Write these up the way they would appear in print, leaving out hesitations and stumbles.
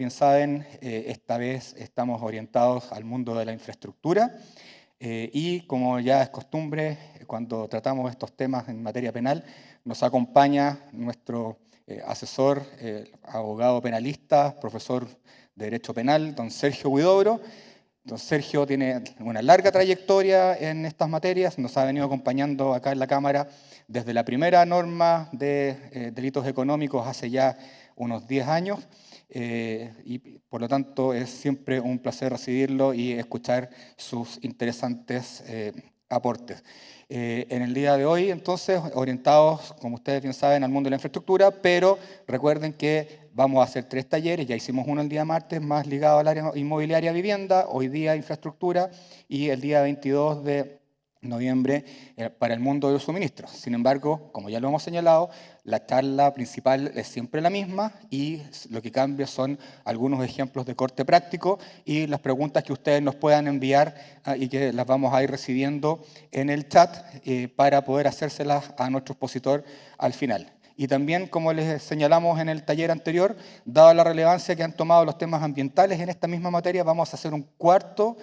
Bien saben, esta vez estamos orientados al mundo de la infraestructura y como ya es costumbre, cuando tratamos estos temas en materia penal, nos acompaña nuestro asesor, abogado penalista, profesor de Derecho Penal, don Sergio Huidobro. Don Sergio tiene una larga trayectoria en estas materias, nos ha venido acompañando acá en la Cámara desde la primera norma de delitos económicos hace ya unos 10 años y por lo tanto es siempre un placer recibirlo y escuchar sus interesantes aportes. En el día de hoy, entonces, orientados, como ustedes bien saben, al mundo de la infraestructura, pero recuerden que vamos a hacer 3 talleres, ya hicimos uno el día martes, más ligado al área inmobiliaria vivienda, hoy día infraestructura, y el día 22 de noviembre para el mundo de los suministros. Sin embargo, como ya lo hemos señalado, la charla principal es siempre la misma y lo que cambia son algunos ejemplos de corte práctico y las preguntas que ustedes nos puedan enviar y que las vamos a ir recibiendo en el chat para poder hacérselas a nuestro expositor al final. Y también, como les señalamos en el taller anterior, dada la relevancia que han tomado los temas ambientales en esta misma materia, vamos a hacer un cuarto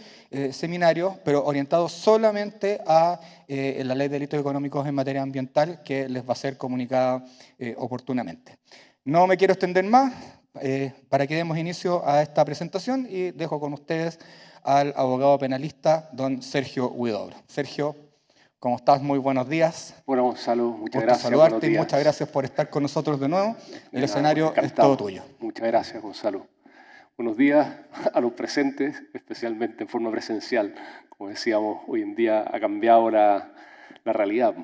seminario, pero orientado solamente a la Ley de Delitos Económicos en materia ambiental, que les va a ser comunicada oportunamente. No me quiero extender más para que demos inicio a esta presentación y dejo con ustedes al abogado penalista, don Sergio Huidobro. Sergio, ¿cómo estás? Muy buenos días. Bueno, Gonzalo, muchas Gusto gracias. saludarte y muchas gracias por estar con nosotros de nuevo. El escenario es todo tuyo. Muchas gracias, Gonzalo. Buenos días a los presentes, especialmente en forma presencial. Como decíamos, hoy en día ha cambiado la realidad.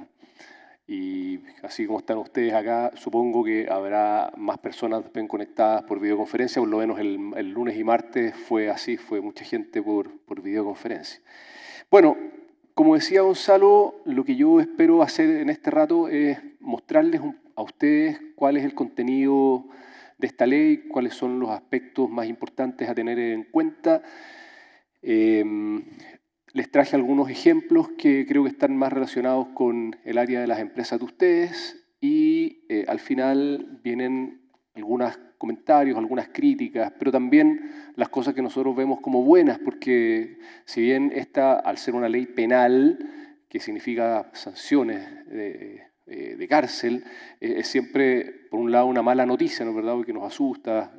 Y así como están ustedes acá, supongo que habrá más personas bien conectadas por videoconferencia. Por lo menos el lunes y martes fue así, fue mucha gente por videoconferencia. Bueno, como decía Gonzalo, lo que yo espero hacer en este rato es mostrarles a ustedes cuál es el contenido de esta ley, cuáles son los aspectos más importantes a tener en cuenta. Les traje algunos ejemplos que creo que están más relacionados con el área de las empresas de ustedes y al final vienen algunos comentarios, algunas críticas, pero también las cosas que nosotros vemos como buenas, porque si bien esta, al ser una ley penal, que significa sanciones de cárcel, es siempre, por un lado, una mala noticia, ¿no es verdad?, porque nos asusta,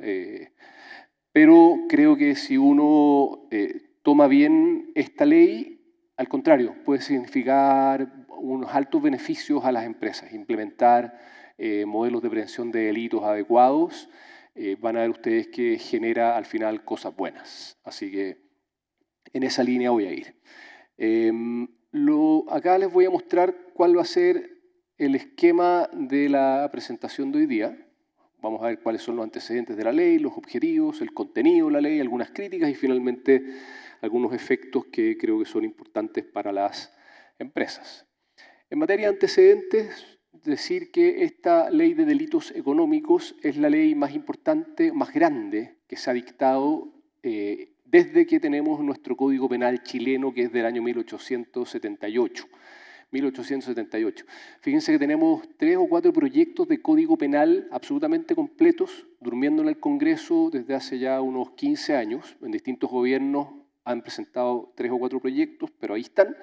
pero creo que si uno toma bien esta ley, al contrario, puede significar unos altos beneficios a las empresas, implementar modelos de prevención de delitos adecuados. Van a ver ustedes que genera al final cosas buenas. Así que en esa línea voy a ir. Acá les voy a mostrar cuál va a ser el esquema de la presentación de hoy día. Vamos a ver cuáles son los antecedentes de la ley, los objetivos, el contenido de la ley, algunas críticas y finalmente algunos efectos que creo que son importantes para las empresas. En materia de antecedentes, decir que esta ley de delitos económicos es la ley más importante, más grande que se ha dictado desde que tenemos nuestro Código Penal chileno, que es del año 1878. 1878. Fíjense que tenemos 3 o 4 proyectos de Código Penal absolutamente completos, durmiendo en el Congreso desde hace ya unos 15 años. En distintos gobiernos han presentado 3 o 4 proyectos, pero ahí están.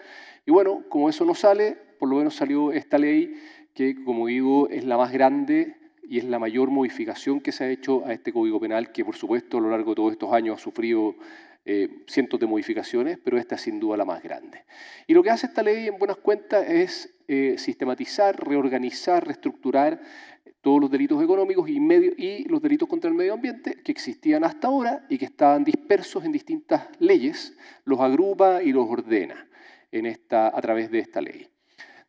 Y bueno, como eso no sale, por lo menos salió esta ley que, como digo, es la más grande y es la mayor modificación que se ha hecho a este Código Penal, que por supuesto a lo largo de todos estos años ha sufrido cientos de modificaciones, pero esta es sin duda la más grande. Y lo que hace esta ley, en buenas cuentas, es sistematizar, reorganizar, reestructurar todos los delitos económicos y los delitos contra el medio ambiente que existían hasta ahora y que estaban dispersos en distintas leyes, los agrupa y los ordena a través de esta ley.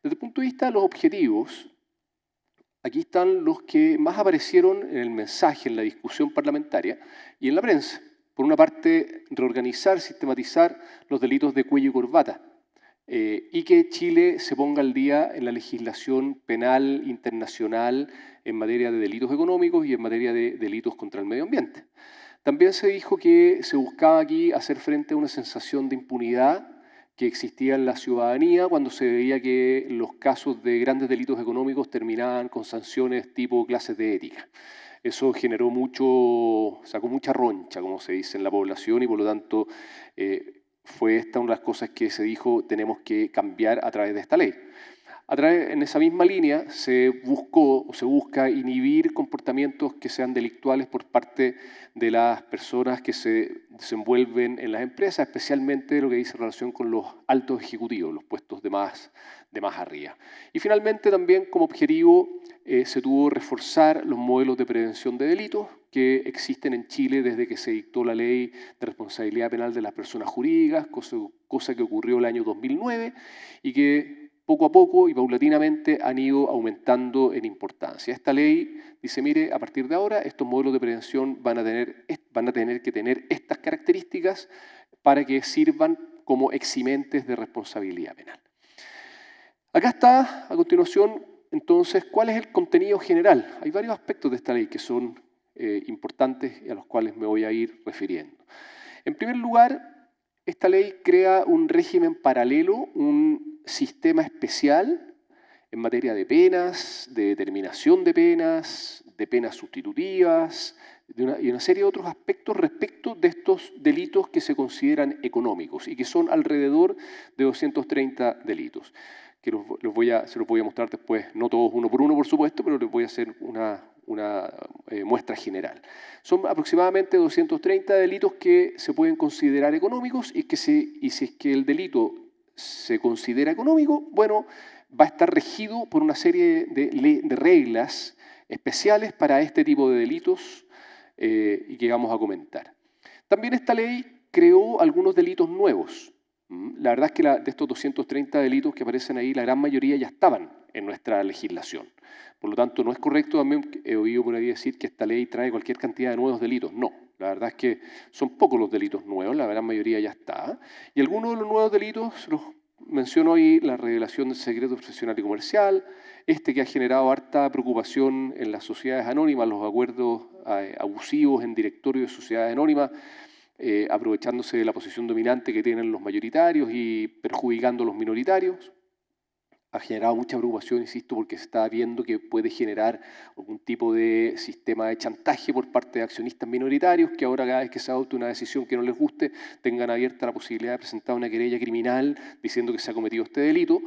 Desde el punto de vista de los objetivos, aquí están los que más aparecieron en el mensaje, en la discusión parlamentaria y en la prensa. Por una parte, reorganizar, sistematizar los delitos de cuello y corbata y que Chile se ponga al día en la legislación penal internacional en materia de delitos económicos y en materia de delitos contra el medio ambiente. También se dijo que se buscaba aquí hacer frente a una sensación de impunidad que existía en la ciudadanía cuando se veía que los casos de grandes delitos económicos terminaban con sanciones tipo clases de ética. Eso sacó mucha roncha, como se dice, en la población y por lo tanto fue esta una de las cosas que se dijo tenemos que cambiar a través de esta ley. En esa misma línea se busca inhibir comportamientos que sean delictuales por parte de las personas que se desenvuelven en las empresas, especialmente lo que dice relación con los altos ejecutivos, los puestos de más arriba. Y finalmente también como objetivo se tuvo reforzar los modelos de prevención de delitos que existen en Chile desde que se dictó la ley de responsabilidad penal de las personas jurídicas, cosa que ocurrió el año 2009 y que poco a poco y paulatinamente han ido aumentando en importancia. Esta ley dice, mire, a partir de ahora estos modelos de prevención van a tener que tener estas características para que sirvan como eximentes de responsabilidad penal. Acá está, a continuación, entonces, ¿cuál es el contenido general? Hay varios aspectos de esta ley que son importantes y a los cuales me voy a ir refiriendo. En primer lugar, esta ley crea un régimen paralelo, un sistema especial en materia de penas, de determinación de penas sustitutivas y una serie de otros aspectos respecto de estos delitos que se consideran económicos y que son alrededor de 230 delitos. Que se los voy a mostrar después, no todos uno por uno, por supuesto, pero les voy a hacer una muestra general. Son aproximadamente 230 delitos que se pueden considerar económicos y si es que el delito se considera económico, bueno, va a estar regido por una serie de reglas especiales para este tipo de delitos y que vamos a comentar. También esta ley creó algunos delitos nuevos. La verdad es que de estos 230 delitos que aparecen ahí, la gran mayoría ya estaban en nuestra legislación. Por lo tanto, no es correcto, también he oído por ahí decir que esta ley trae cualquier cantidad de nuevos delitos. No, la verdad es que son pocos los delitos nuevos, la gran mayoría ya está. Y algunos de los nuevos delitos los menciono ahí, la revelación del secreto profesional y comercial, que ha generado harta preocupación en las sociedades anónimas, los acuerdos abusivos en directorio de sociedades anónimas, aprovechándose de la posición dominante que tienen los mayoritarios y perjudicando a los minoritarios. Ha generado mucha preocupación, insisto, porque se está viendo que puede generar algún tipo de sistema de chantaje por parte de accionistas minoritarios que ahora cada vez que se adopte una decisión que no les guste tengan abierta la posibilidad de presentar una querella criminal diciendo que se ha cometido este delito.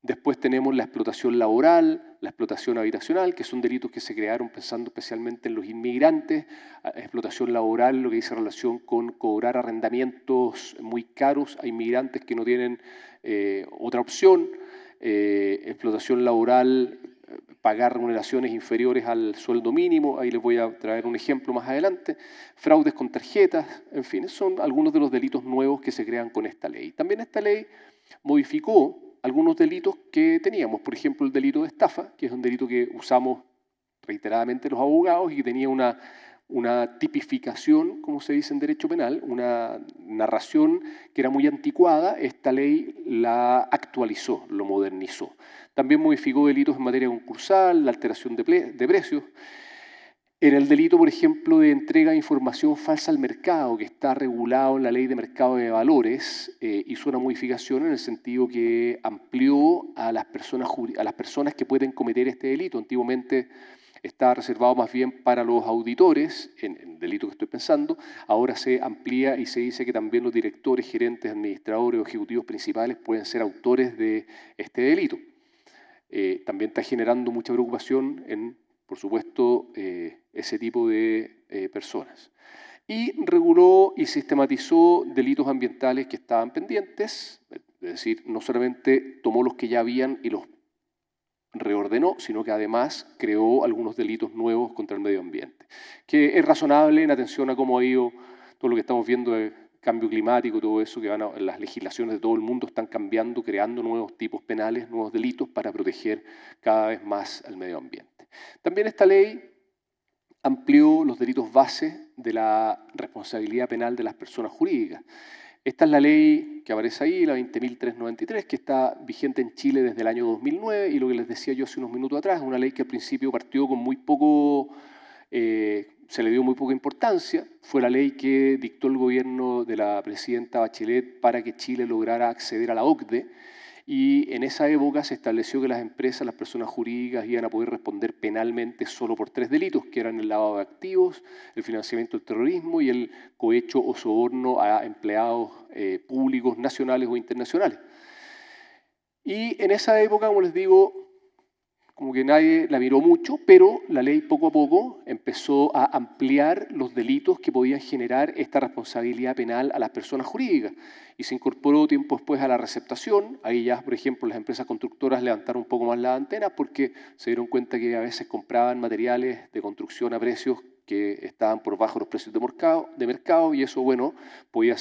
Después tenemos la explotación laboral, la explotación habitacional, que son delitos que se crearon pensando especialmente en los inmigrantes. Explotación laboral, lo que dice relación con cobrar arrendamientos muy caros a inmigrantes que no tienen otra opción. Explotación laboral, pagar remuneraciones inferiores al sueldo mínimo, ahí les voy a traer un ejemplo más adelante. Fraudes con tarjetas, en fin, son algunos de los delitos nuevos que se crean con esta ley. También esta ley modificó algunos delitos que teníamos, por ejemplo el delito de estafa, que es un delito que usamos reiteradamente los abogados y que tenía una tipificación, como se dice en derecho penal, una narración que era muy anticuada. Esta ley la actualizó, lo modernizó. También modificó delitos en materia concursal, la alteración de precios. En el delito, por ejemplo, de entrega de información falsa al mercado, que está regulado en la Ley de Mercado de Valores, hizo una modificación en el sentido que amplió a las personas que pueden cometer este delito. Antiguamente estaba reservado más bien para los auditores, en el delito que estoy pensando. Ahora se amplía y se dice que también los directores, gerentes, administradores o ejecutivos principales pueden ser autores de este delito. También está generando mucha preocupación en, por supuesto, ese tipo de personas. Y reguló y sistematizó delitos ambientales que estaban pendientes, es decir, no solamente tomó los que ya habían y los reordenó, sino que además creó algunos delitos nuevos contra el medio ambiente, que es razonable en atención a cómo ha ido todo lo que estamos viendo de cambio climático, todo eso, que las legislaciones de todo el mundo están cambiando, creando nuevos tipos penales, nuevos delitos para proteger cada vez más al medio ambiente. También esta ley amplió los delitos base de la responsabilidad penal de las personas jurídicas. Esta es la ley que aparece ahí, la 20.393, que está vigente en Chile desde el año 2009 y lo que les decía yo hace unos minutos atrás, una ley que al principio partió con muy poco, se le dio muy poca importancia. Fue la ley que dictó el gobierno de la presidenta Bachelet para que Chile lograra acceder a la OCDE y en esa época se estableció que las empresas, las personas jurídicas, iban a poder responder penalmente solo por 3 delitos, que eran el lavado de activos, el financiamiento del terrorismo y el cohecho o soborno a empleados públicos nacionales o internacionales. Y en esa época, como les digo, como que nadie la miró mucho, pero la ley poco a poco empezó a ampliar los delitos que podían generar esta responsabilidad penal a las personas jurídicas. Y se incorporó tiempo después a la receptación. Ahí ya, por ejemplo, las empresas constructoras levantaron un poco más las antenas porque se dieron cuenta que a veces compraban materiales de construcción a precios que estaban por bajo los precios de mercado y eso, bueno, podría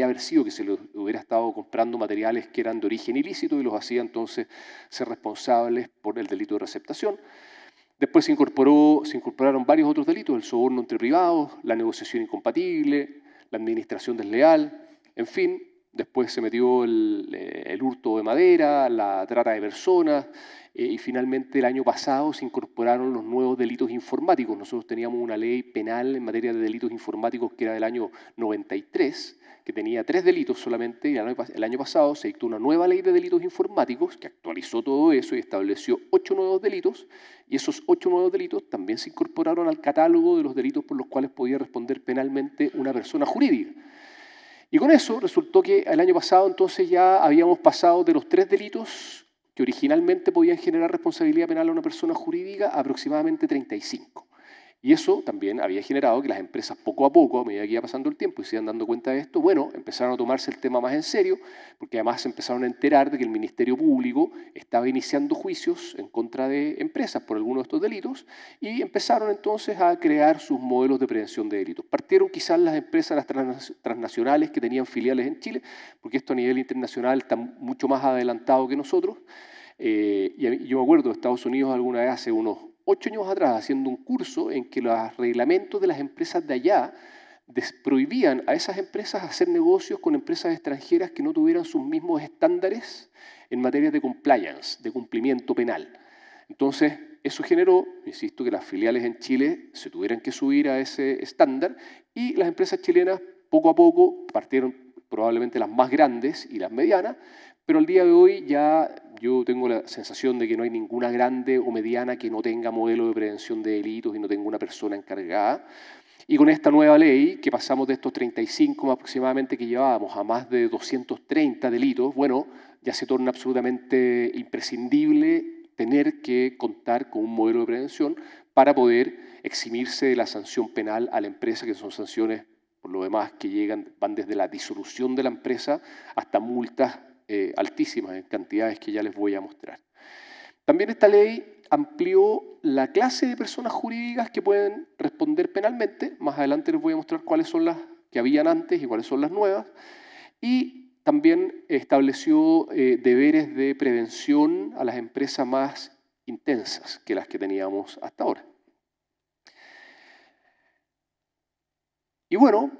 haber sido que se le hubiera estado comprando materiales que eran de origen ilícito y los hacía entonces ser responsables por el delito de receptación. Después se incorporaron varios otros delitos, el soborno entre privados, la negociación incompatible, la administración desleal, en fin. Después se metió el hurto de madera, la trata de personas y finalmente el año pasado se incorporaron los nuevos delitos informáticos. Nosotros teníamos una ley penal en materia de delitos informáticos que era del año 93, que tenía 3 delitos solamente, y el año pasado se dictó una nueva ley de delitos informáticos que actualizó todo eso y estableció 8 nuevos delitos, y esos 8 nuevos delitos también se incorporaron al catálogo de los delitos por los cuales podía responder penalmente una persona jurídica. Y con eso resultó que el año pasado entonces ya habíamos pasado de los 3 delitos que originalmente podían generar responsabilidad penal a una persona jurídica a aproximadamente 35. Y eso también había generado que las empresas poco a poco, a medida que iba pasando el tiempo y se iban dando cuenta de esto, bueno, empezaron a tomarse el tema más en serio, porque además se empezaron a enterar de que el Ministerio Público estaba iniciando juicios en contra de empresas por algunos de estos delitos y empezaron entonces a crear sus modelos de prevención de delitos. Partieron quizás las empresas, las transnacionales que tenían filiales en Chile, porque esto a nivel internacional está mucho más adelantado que nosotros. Y yo me acuerdo de Estados Unidos alguna vez hace unos 8 años atrás haciendo un curso en que los reglamentos de las empresas de allá prohibían a esas empresas hacer negocios con empresas extranjeras que no tuvieran sus mismos estándares en materia de compliance, de cumplimiento penal. Entonces, eso generó, insisto, que las filiales en Chile se tuvieran que subir a ese estándar y las empresas chilenas poco a poco partieron probablemente las más grandes y las medianas, pero al día de hoy ya yo tengo la sensación de que no hay ninguna grande o mediana que no tenga modelo de prevención de delitos y no tenga una persona encargada. Y con esta nueva ley, que pasamos de estos 35 aproximadamente que llevábamos a más de 230 delitos, bueno, ya se torna absolutamente imprescindible tener que contar con un modelo de prevención para poder eximirse de la sanción penal a la empresa, que son sanciones, por lo demás, que van desde la disolución de la empresa hasta multas altísimas en cantidades que ya les voy a mostrar. También esta ley amplió la clase de personas jurídicas que pueden responder penalmente. Más adelante les voy a mostrar cuáles son las que habían antes y cuáles son las nuevas. Y también estableció deberes de prevención a las empresas más intensas que las que teníamos hasta ahora. Y bueno,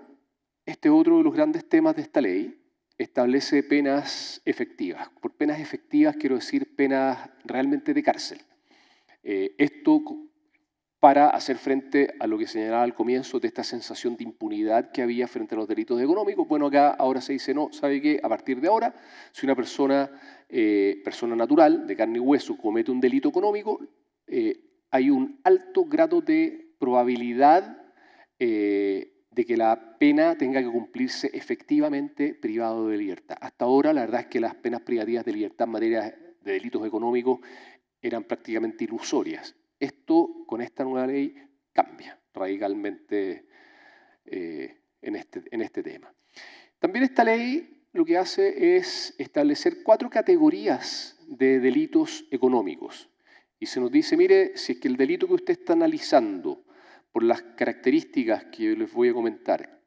este es otro de los grandes temas de esta ley. Establece penas efectivas. Por penas efectivas quiero decir penas realmente de cárcel. Esto para hacer frente a lo que señalaba al comienzo de esta sensación de impunidad que había frente a los delitos económicos. Bueno, acá ahora se dice, no, ¿sabe qué? A partir de ahora, si una persona natural, de carne y hueso, comete un delito económico, hay un alto grado de probabilidad de que la pena tenga que cumplirse efectivamente privado de libertad. Hasta ahora, la verdad es que las penas privativas de libertad en materia de delitos económicos eran prácticamente ilusorias. Esto, con esta nueva ley, cambia radicalmente en este tema. También esta ley lo que hace es establecer 4 categorías de delitos económicos. Y se nos dice, mire, si es que el delito que usted está analizando, por las características que les voy a comentar,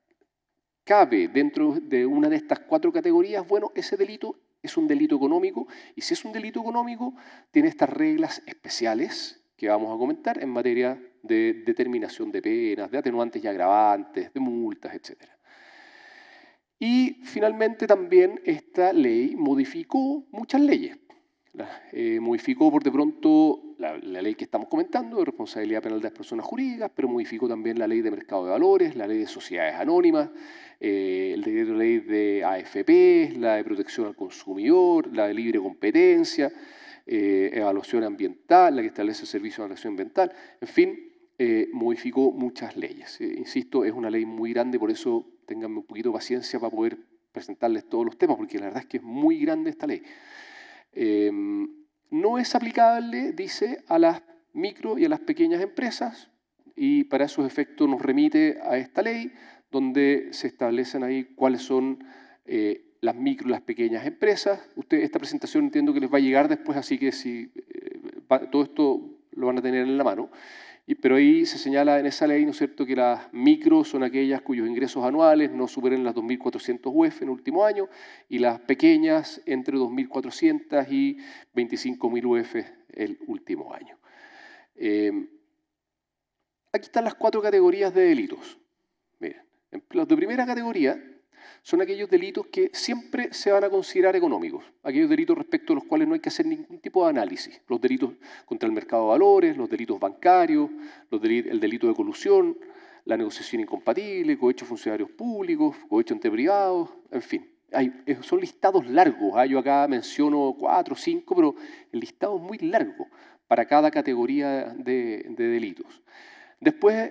cabe dentro de una de estas 4 categorías, bueno, ese delito es un delito económico, y si es un delito económico, tiene estas reglas especiales que vamos a comentar en materia de determinación de penas, de atenuantes y agravantes, de multas, etc. Y finalmente también esta ley modificó muchas leyes. Modificó por de pronto la ley que estamos comentando de responsabilidad penal de las personas jurídicas, pero modificó también la ley de mercado de valores, la ley de sociedades anónimas, el decreto de ley de AFP, la de protección al consumidor, la de libre competencia, evaluación ambiental, la que establece el servicio de evaluación ambiental, en fin, modificó muchas leyes. Insisto, es una ley muy grande, por eso ténganme un poquito de paciencia para poder presentarles todos los temas, porque la verdad es que es muy grande esta ley. No es aplicable, dice, a las micro y a las pequeñas empresas, y para esos efectos nos remite a esta ley, donde se establecen ahí cuáles son las micro y las pequeñas empresas. Esta presentación entiendo que les va a llegar después, así que todo esto lo van a tener en la mano. Pero ahí se señala en esa ley, ¿no es cierto?, que las micro son aquellas cuyos ingresos anuales no superen las 2.400 UF en el último año, y las pequeñas entre 2.400 y 25.000 UF el último año. Aquí están las 4 categorías de delitos. Miren, los de primera categoría son aquellos delitos que siempre se van a considerar económicos, aquellos delitos respecto a los cuales no hay que hacer ningún tipo de análisis, los delitos contra el mercado de valores, los delitos bancarios, el delito de colusión, la negociación incompatible, cohecho a funcionarios públicos, cohecho entre privados, en fin. Son listados largos, yo acá menciono 4 o 5, pero el listado es muy largo para cada categoría de delitos. Después,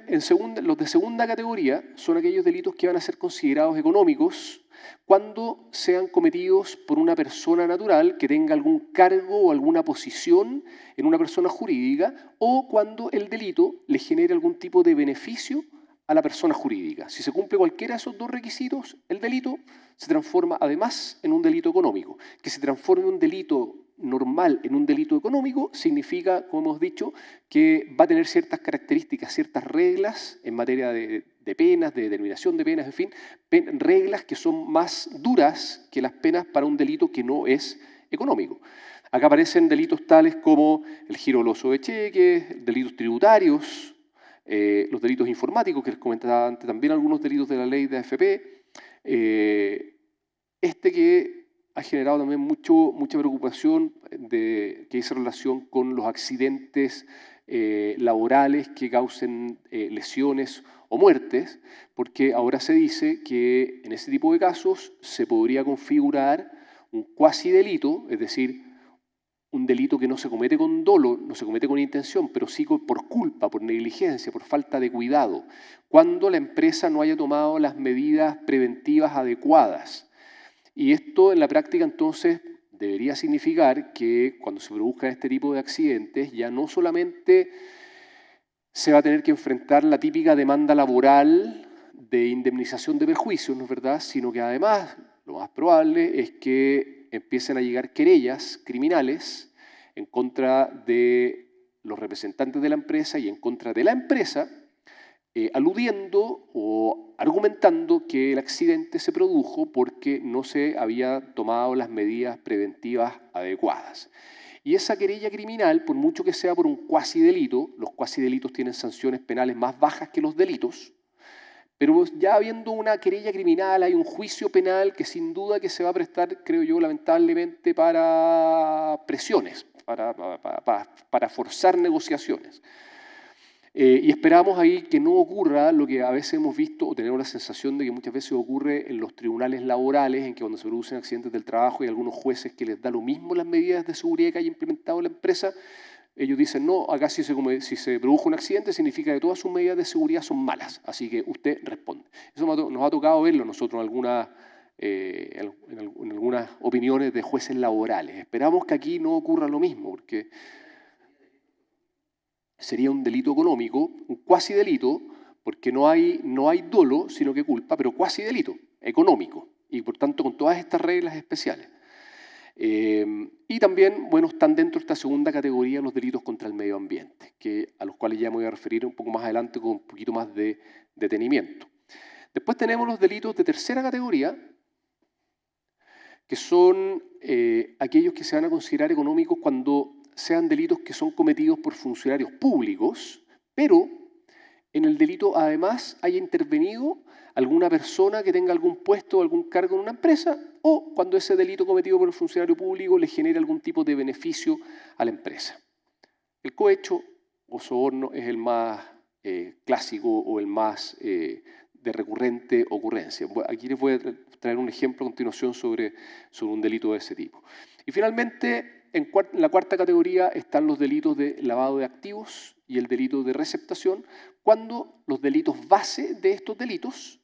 los de segunda categoría son aquellos delitos que van a ser considerados económicos cuando sean cometidos por una persona natural que tenga algún cargo o alguna posición en una persona jurídica, o cuando el delito le genere algún tipo de beneficio a la persona jurídica. Si se cumple cualquiera de esos 2 requisitos, el delito se transforma además en un delito económico. Que se transforme un delito normal en un delito económico significa, como hemos dicho, que va a tener ciertas características, ciertas reglas en materia de penas, de determinación de penas, en fin, reglas que son más duras que las penas para un delito que no es económico. Acá aparecen delitos tales como el giro doloso de cheques, delitos tributarios, los delitos informáticos, que les comentaba antes, también algunos delitos de la ley de AFP, que ha generado también mucha preocupación que dice relación con los accidentes laborales que causen lesiones o muertes, porque ahora se dice que en ese tipo de casos se podría configurar un cuasi delito, es decir, un delito que no se comete con dolo, no se comete con intención, pero sí por culpa, por negligencia, por falta de cuidado, cuando la empresa no haya tomado las medidas preventivas adecuadas. Y esto en la práctica entonces debería significar que cuando se produzcan este tipo de accidentes ya no solamente se va a tener que enfrentar la típica demanda laboral de indemnización de perjuicios, ¿no es verdad?, sino que además lo más probable es que empiecen a llegar querellas criminales en contra de los representantes de la empresa y en contra de la empresa, aludiendo o argumentando que el accidente se produjo porque no se había tomado las medidas preventivas adecuadas. Y esa querella criminal, por mucho que sea por un cuasi delito, los cuasi delitos tienen sanciones penales más bajas que los delitos, pero ya habiendo una querella criminal hay un juicio penal que sin duda que se va a prestar, creo yo, lamentablemente para presiones, para forzar negociaciones. Y esperamos ahí que no ocurra lo que a veces hemos visto o tenemos la sensación de que muchas veces ocurre en los tribunales laborales, en que cuando se producen accidentes del trabajo hay algunos jueces que les da lo mismo las medidas de seguridad que haya implementado la empresa. Ellos dicen, no, acá si se produjo un accidente significa que todas sus medidas de seguridad son malas, así que usted responde. Eso nos ha tocado verlo nosotros en algunas opiniones de jueces laborales. Esperamos que aquí no ocurra lo mismo, porque sería un delito económico, un cuasi delito, porque no hay dolo, sino que culpa, pero cuasi delito económico, y por tanto con todas estas reglas especiales. Y también, bueno, están dentro de esta segunda categoría los delitos contra el medio ambiente, a los cuales ya me voy a referir un poco más adelante con un poquito más de detenimiento. Después tenemos los delitos de tercera categoría, que son aquellos que se van a considerar económicos cuando sean delitos que son cometidos por funcionarios públicos, pero en el delito además haya intervenido alguna persona que tenga algún puesto o algún cargo en una empresa, o cuando ese delito cometido por el funcionario público le genere algún tipo de beneficio a la empresa. El cohecho o soborno es el más clásico o el más de recurrente ocurrencia. Aquí les voy a traer un ejemplo a continuación sobre un delito de ese tipo. Y finalmente, en la cuarta categoría están los delitos de lavado de activos y el delito de receptación, cuando los delitos base de estos delitos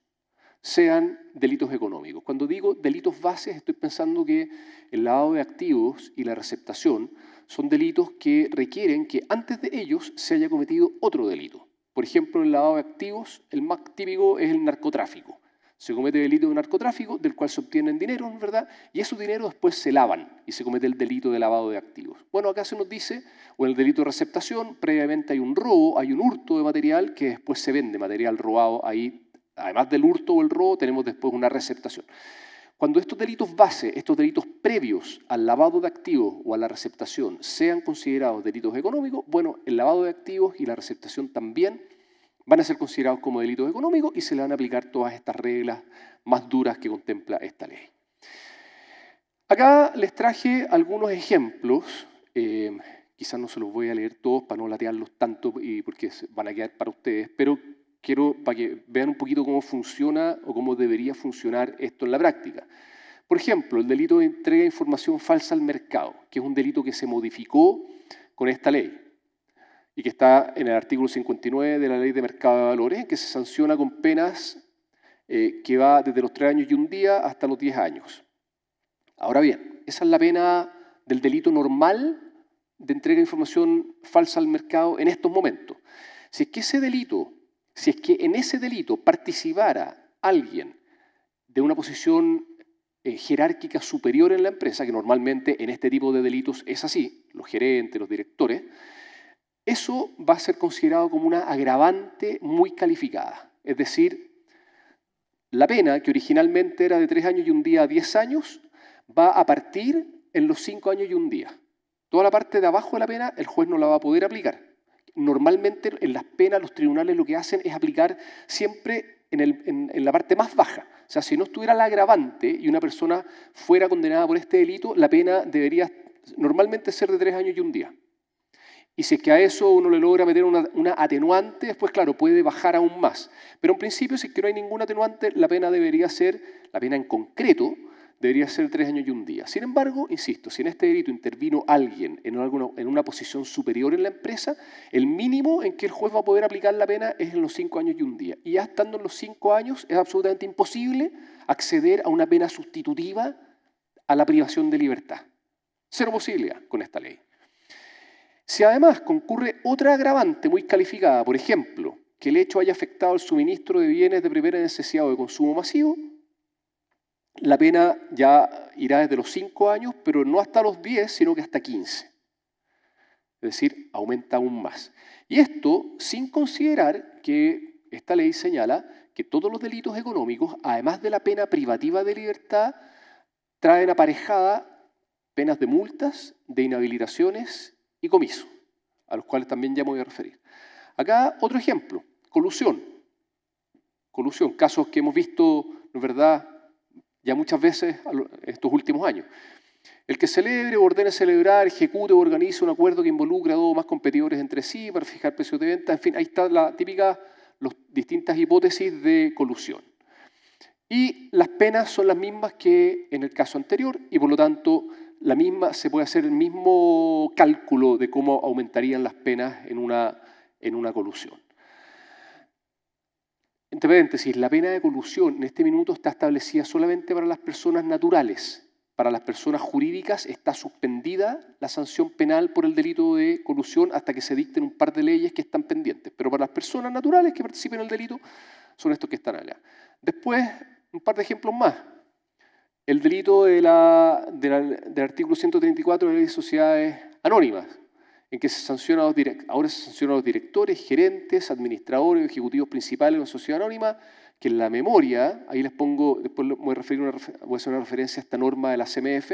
sean delitos económicos. Cuando digo delitos bases, estoy pensando que el lavado de activos y la receptación son delitos que requieren que antes de ellos se haya cometido otro delito. Por ejemplo, en el lavado de activos, el más típico es el narcotráfico. Se comete delito de narcotráfico, del cual se obtienen dinero, ¿verdad? Y esos dineros después se lavan y se comete el delito de lavado de activos. Bueno, acá se nos dice, o en el delito de receptación, previamente hay un robo, hay un hurto de material que después se vende, material robado ahí. Además del hurto o el robo, tenemos después una receptación. Cuando estos delitos base, estos delitos previos al lavado de activos o a la receptación sean considerados delitos económicos, bueno, el lavado de activos y la receptación también van a ser considerados como delitos económicos y se le van a aplicar todas estas reglas más duras que contempla esta ley. Acá les traje algunos ejemplos, quizás no se los voy a leer todos para no latearlos tanto y porque van a quedar para ustedes, pero quiero para que vean un poquito cómo funciona o cómo debería funcionar esto en la práctica. Por ejemplo, el delito de entrega de información falsa al mercado, que es un delito que se modificó con esta ley y que está en el artículo 59 de la Ley de Mercado de Valores, que se sanciona con penas que va desde los 3 años y un día hasta los 10 años. Ahora bien, esa es la pena del delito normal de entrega de información falsa al mercado en estos momentos. Si es que en ese delito participara alguien de una posición jerárquica superior en la empresa, que normalmente en este tipo de delitos es así, los gerentes, los directores, eso va a ser considerado como una agravante muy calificada. Es decir, la pena, que originalmente era de 3 años y un día a 10 años, va a partir en los 5 años y un día. Toda la parte de abajo de la pena el juez no la va a poder aplicar. Normalmente en las penas los tribunales lo que hacen es aplicar siempre en la parte más baja. O sea, si no estuviera la agravante y una persona fuera condenada por este delito, la pena debería normalmente ser de 3 años y un día. Y si es que a eso uno le logra meter una atenuante, después, claro, puede bajar aún más. Pero en principio, si es que no hay ningún atenuante, la pena en concreto, debería ser 3 años y un día. Sin embargo, insisto, si en este delito intervino alguien en una posición superior en la empresa, el mínimo en que el juez va a poder aplicar la pena es en los 5 años y un día. Y ya estando en los 5 años, es absolutamente imposible acceder a una pena sustitutiva a la privación de libertad. Cero posibilidad con esta ley. Si además concurre otra agravante muy calificada, por ejemplo, que el hecho haya afectado el suministro de bienes de primera necesidad o de consumo masivo, la pena ya irá desde los 5 años, pero no hasta los 10, sino que hasta 15. Es decir, aumenta aún más. Y esto sin considerar que esta ley señala que todos los delitos económicos, además de la pena privativa de libertad, traen aparejada penas de multas, de inhabilitaciones y comiso, a los cuales también ya me voy a referir. Acá otro ejemplo, colusión. Colusión, casos que hemos visto, ¿no es verdad?, ya muchas veces estos últimos años. El que celebre, ordene celebrar, ejecute o organice un acuerdo que involucre a dos o más competidores entre sí para fijar precios de venta, en fin, ahí está las distintas hipótesis de colusión. Y las penas son las mismas que en el caso anterior y por lo tanto se puede hacer el mismo cálculo de cómo aumentarían las penas en una colusión. Entre paréntesis, la pena de colusión en este minuto está establecida solamente para las personas naturales. Para las personas jurídicas está suspendida la sanción penal por el delito de colusión hasta que se dicten un par de leyes que están pendientes. Pero para las personas naturales que participen en el delito son estos que están allá. Después, un par de ejemplos más. El delito del artículo 134 de la Ley de Sociedades Anónimas, en que ahora se sanciona a los directores, gerentes, administradores, ejecutivos principales de una sociedad anónima, que en la memoria, ahí les pongo, después voy a hacer una referencia a esta norma de la CMF,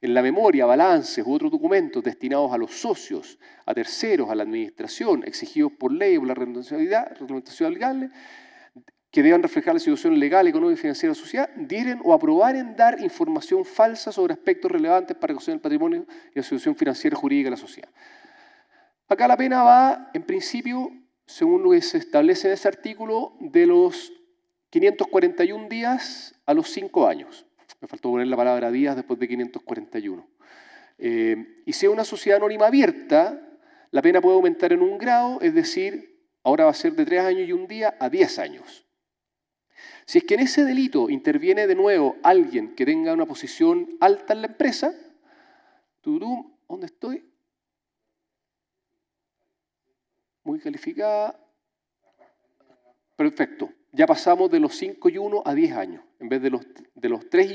en la memoria, balances u otros documentos destinados a los socios, a terceros, a la administración, exigidos por ley o por la reglamentación legal, que deban reflejar la situación legal, económica y financiera de la sociedad, dieren o aprobaren dar información falsa sobre aspectos relevantes para reconocer el patrimonio y la situación financiera y jurídica de la sociedad. Acá la pena va, en principio, según lo que se establece en ese artículo, de los 541 días a los 5 años. Me faltó poner la palabra días después de 541. Y si es una sociedad anónima abierta, la pena puede aumentar en un grado, es decir, ahora va a ser de 3 años y 1 día a 10 años. Si es que en ese delito interviene de nuevo alguien que tenga una posición alta en la empresa, ¿dónde estoy? Muy calificada. Perfecto. Ya pasamos de los 5 y 1 a 10 años, en vez de los 3 y